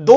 2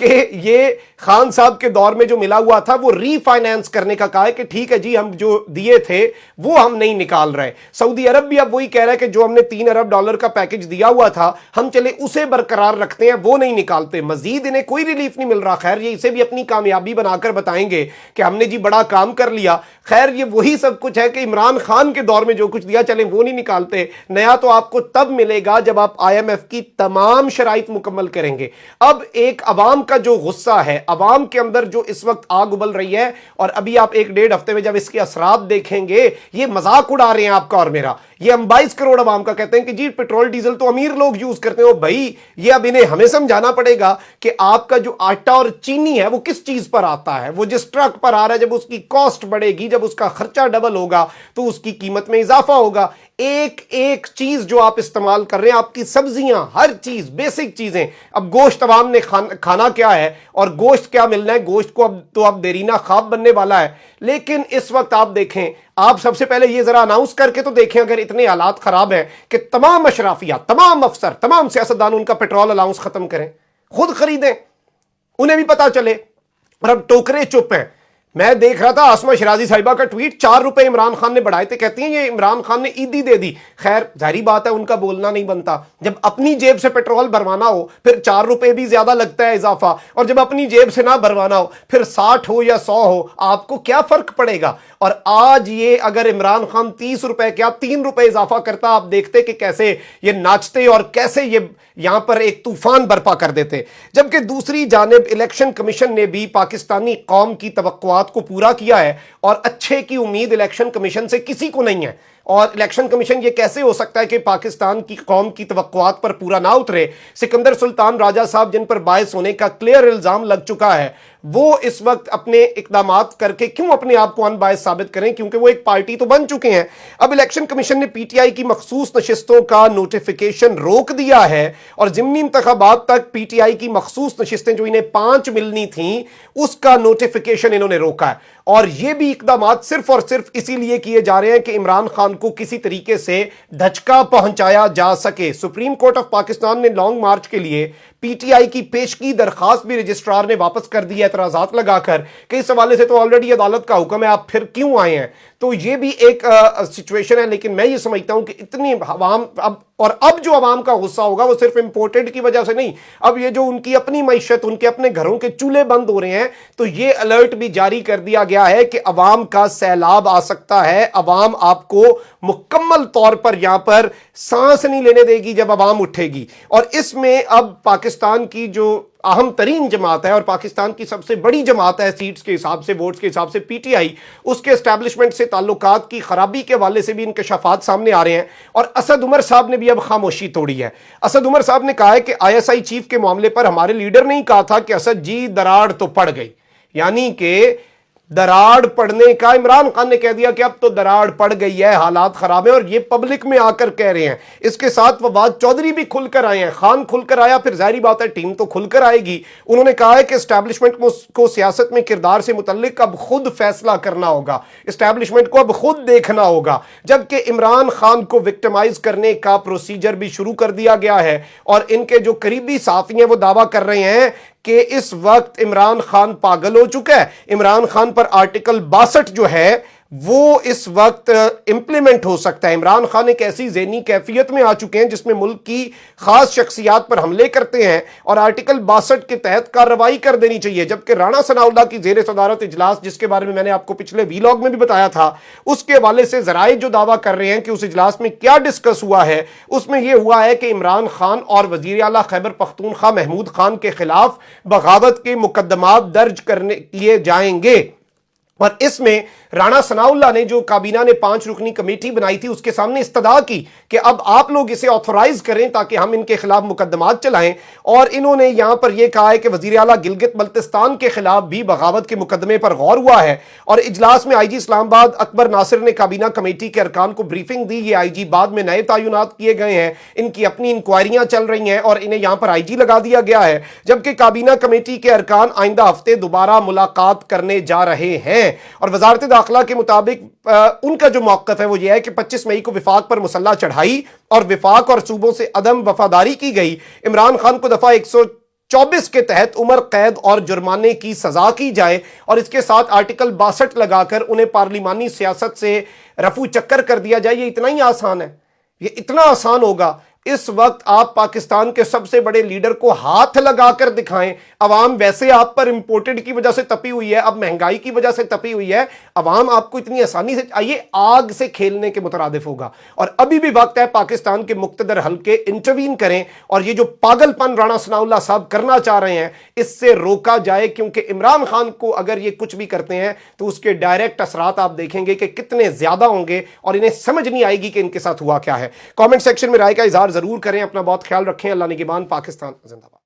کہ یہ خان صاحب کے دور میں جو ملا ہوا تھا وہ ری فائنانس کرنے کا کہا ہے کہ ٹھیک ہے جی ہم جو دیے تھے وہ ہم نہیں نکال رہے. سعودی عرب بھی اب وہی کہہ رہا ہے کہ جو ہم نے $3 ارب کا پیکج دیا ہوا تھا ہم چلے اسے برقرار رکھتے ہیں, وہ نہیں نکالتے, مزید انہیں کوئی ریلیف نہیں مل رہا. خیر یہ اسے بھی اپنی کامیابی بنا کر بتائیں گے کہ ہم نے جی بڑا کام کر لیا. خیر یہ وہی سب کچھ ہے کہ عمران خان کے دور میں جو کچھ دیا چلیں وہ نہیں نکالتے. نیا تو آپ کو تب ملے گا جب آپ IMF کی تمام شرائط مکمل کریں گے. اب ایک عوام کا جو غصہ ہے, عوام کے اندر جو اس وقت آگ ابل رہی ہے, اور ابھی آپ 1-1.5 ہفتے میں جب اس کے اثرات دیکھیں گے, یہ مذاق اڑا رہے ہیں آپ کا اور میرا. یہ ہم 22 کروڑ عوام کا کہتے ہیں کہ جی پیٹرول ڈیزل تو امیر لوگ یوز کرتے ہیں. بھائی یہ اب انہیں ہمیں سمجھانا پڑے گا کہ آپ کا جو آٹا اور چینی ہے وہ کس چیز پر آتا ہے. وہ جس ٹرک پر آ رہا ہے, جب اس کی کاسٹ بڑھے گی, جب اس کا خرچہ ڈبل ہوگا تو اس کی قیمت میں اضافہ ہوگا. ایک ایک چیز جو آپ استعمال کر رہے ہیں, آپ کی سبزیاں, ہر چیز, بیسک چیزیں. اب گوشت عوام نے کھانا کیا ہے اور گوشت کیا ملنا ہے, گوشت کو اب دیرینہ خواب بننے والا ہے. لیکن اس وقت آپ دیکھیں, آپ سب سے پہلے یہ ذرا اناؤنس کر کے تو دیکھیں, اگر اتنے حالات خراب ہیں کہ تمام اشرافیہ, تمام افسر, تمام سیاستدان ان کا پیٹرول الاؤنس ختم کریں, خود خریدیں, انہیں بھی پتا چلے. اور اب ٹوکرے چپ ہیں. میں دیکھ رہا تھا آسما شرازی صاحبہ کا ٹویٹ, $4 عمران خان نے بڑھائے تھے, کہتی ہیں یہ عمران خان نے عیدی دے دی. خیر ظاہری بات ہے ان کا بولنا نہیں بنتا. جب اپنی جیب سے پیٹرول بھروانا ہو پھر $4 بھی زیادہ لگتا ہے اضافہ, اور جب اپنی جیب سے نہ بھروانا ہو پھر 60 ہو یا 100 ہو, آپ کو کیا فرق پڑے گا. اور آج یہ اگر عمران خان $30 کیا $3 اضافہ کرتا, آپ دیکھتے کہ کیسے یہ ناچتے اور کیسے یہ یہاں پر ایک طوفان برپا کر دیتے. جبکہ دوسری جانب الیکشن کمیشن نے بھی پاکستانی قوم کی توقعات کو پورا کیا ہے, اور اچھے کی امید الیکشن کمیشن سے کسی کو نہیں ہے. اور الیکشن کمیشن یہ کیسے ہو سکتا ہے کہ پاکستان کی قوم کی توقعات پر پورا نہ اترے. سکندر سلطان راجہ صاحب جن پر باعث ہونے کا کلیئر الزام لگ چکا ہے, وہ اس وقت اپنے اقدامات کر کے کیوں اپنے آپ کو ان باعث ثابت کریں, کیونکہ وہ ایک پارٹی تو بن چکے ہیں. اب الیکشن کمیشن نے PTI کی مخصوص نشستوں کا نوٹیفیکیشن روک دیا ہے, اور ضمنی انتخابات تک PTI کی مخصوص نشستیں جو انہیں 5 ملنی تھیں اس کا نوٹیفیکیشن انہوں نے روکا ہے. اور یہ بھی اقدامات صرف اور صرف اسی لیے کیے جا رہے ہیں کہ عمران خان کو کسی طریقے سے دھچکا پہنچایا جا سکے. سپریم کورٹ آف پاکستان نے لانگ مارچ کے لیے PTI کی پیشگی درخواست بھی رجسٹرار نے واپس کر دی, اعتراضات لگا کر کہ اس حوالے سے تو آلریڈی عدالت کا حکم ہے, آپ پھر کیوں آئے ہیں. تو یہ بھی ایک سچویشن ہے. لیکن میں یہ سمجھتا ہوں کہ اتنی عوام اب جو عوام کا غصہ ہوگا وہ صرف امپورٹڈ کی وجہ سے نہیں, اب یہ جو ان کی اپنی معیشت, ان کے اپنے گھروں کے چولہے بند ہو رہے ہیں, تو یہ الرٹ بھی جاری کر دیا گیا ہے کہ عوام کا سیلاب آ سکتا ہے. عوام آپ کو مکمل طور پر یہاں پر سانس نہیں لینے دے گی جب عوام اٹھے گی. اور اس میں اب پاکستان کی جو اہم ترین جماعت ہے اور پاکستان کی سب سے بڑی جماعت ہے سیٹس کے حساب سے, ووٹس کے حساب سے, PTI, اس کے اسٹیبلشمنٹ سے تعلقات کی خرابی کے حوالے سے بھی انکشافات سامنے آ رہے ہیں. اور اسد عمر صاحب نے بھی اب خاموشی توڑی ہے. اسد عمر صاحب نے کہا ہے کہ ISI چیف کے معاملے پر ہمارے لیڈر نے کہا تھا کہ اسد جی دراڑ تو پڑ گئی, یعنی کہ دراڑ پڑنے کا عمران خان نے کہہ دیا کہ اب تو دراڑ پڑ گئی ہے, حالات خراب ہیں, اور یہ پبلک میں آ کر کہہ رہے ہیں. اس کے ساتھ فواد چودھری بھی کھل کر آئے ہیں, خان کھل کر آیا, پھر ظاہری بات ہے ٹیم تو کھل کر آئے گی. انہوں نے کہا ہے کہ اسٹیبلشمنٹ کو سیاست میں کردار سے متعلق اب خود فیصلہ کرنا ہوگا, اسٹیبلشمنٹ کو اب خود دیکھنا ہوگا. جبکہ عمران خان کو وکٹمائز کرنے کا پروسیجر بھی شروع کر دیا گیا ہے, اور ان کے جو قریبی ساتھی ہیں وہ دعویٰ کر رہے ہیں کہ اس وقت عمران خان پاگل ہو چکا ہے. عمران خان پر آرٹیکل 62 جو ہے وہ اس وقت امپلیمنٹ ہو سکتا ہے. عمران خان ایک ایسی ذہنی کیفیت میں آ چکے ہیں جس میں ملک کی خاص شخصیات پر حملے کرتے ہیں, اور آرٹیکل 62 کے تحت کارروائی کر دینی چاہیے. جبکہ رانا ثناءاللہ کی زیر صدارت اجلاس, جس کے بارے میں نے آپ کو پچھلے ویلاگ میں بھی بتایا تھا, اس کے حوالے سے ذرائع جو دعویٰ کر رہے ہیں کہ اس اجلاس میں کیا ڈسکس ہوا ہے, اس میں یہ ہوا ہے کہ عمران خان اور وزیر اعلیٰ خیبر پختونخوا محمود خان کے خلاف بغاوت کے مقدمات درج کیے جائیں گے. اور اس میں رانا ثناءاللہ نے جو کابینہ نے 5 رکنی کمیٹی بنائی تھی اس کے سامنے استدعا کی کہ اب آپ لوگ اسے آتھورائز کریں تاکہ ہم ان کے خلاف مقدمات چلائیں. اور انہوں نے یہاں پر یہ کہا ہے کہ وزیر اعلیٰ گلگت بلتستان کے خلاف بھی بغاوت کے مقدمے پر غور ہوا ہے. اور اجلاس میں IG اسلام آباد اکبر ناصر نے کابینہ کمیٹی کے ارکان کو بریفنگ دی. یہ IG بعد میں نئے تعینات کیے گئے ہیں, ان کی اپنی انکوائریاں چل رہی ہیں اور انہیں یہاں پر IG لگا دیا گیا ہے. جبکہ کابینہ کمیٹی کے ارکان آئندہ ہفتے دوبارہ ملاقات کرنے جا رہے ہیں. اور وزارت داخلہ کے مطابق ان کا جو موقف ہے وہ یہ ہے کہ 25 مئی کو وفاق پر مسلح چڑھائی اور وفاق اور صوبوں سے عدم وفاداری کی گئی. عمران خان کو دفعہ 24 کے تحت عمر قید اور جرمانے کی سزا کی جائے اور اس کے ساتھ آرٹیکل 62 لگا کر انہیں پارلیمانی سیاست سے رفو چکر کر دیا جائے، یہ اتنا ہی آسان ہے، یہ اتنا آسان ہوگا۔ اس وقت آپ پاکستان کے سب سے بڑے لیڈر کو ہاتھ لگا کر دکھائیں، عوام ویسے آپ پر امپورٹڈ کی وجہ سے تپی ہوئی ہے، اب مہنگائی کی وجہ سے تپی ہوئی ہے، عوام آپ کو اتنی آسانی سے آئیے آگ سے کھیلنے کے مترادف ہوگا۔ اور ابھی بھی وقت ہے پاکستان کے مقتدر حلقے انٹروین کریں اور یہ جو پاگل پن رانا ثناء اللہ صاحب کرنا چاہ رہے ہیں اس سے روکا جائے، کیونکہ عمران خان کو اگر یہ کچھ بھی کرتے ہیں تو اس کے ڈائریکٹ اثرات آپ دیکھیں گے کہ کتنے زیادہ ہوں گے اور انہیں سمجھ نہیں آئے گی کہ ان کے ساتھ ہوا کیا ہے۔ کامنٹ سیکشن میں رائے کا اظہار ضرور کریں، اپنا بہت خیال رکھیں، اللہ نگہبان، پاکستان زندہ باد۔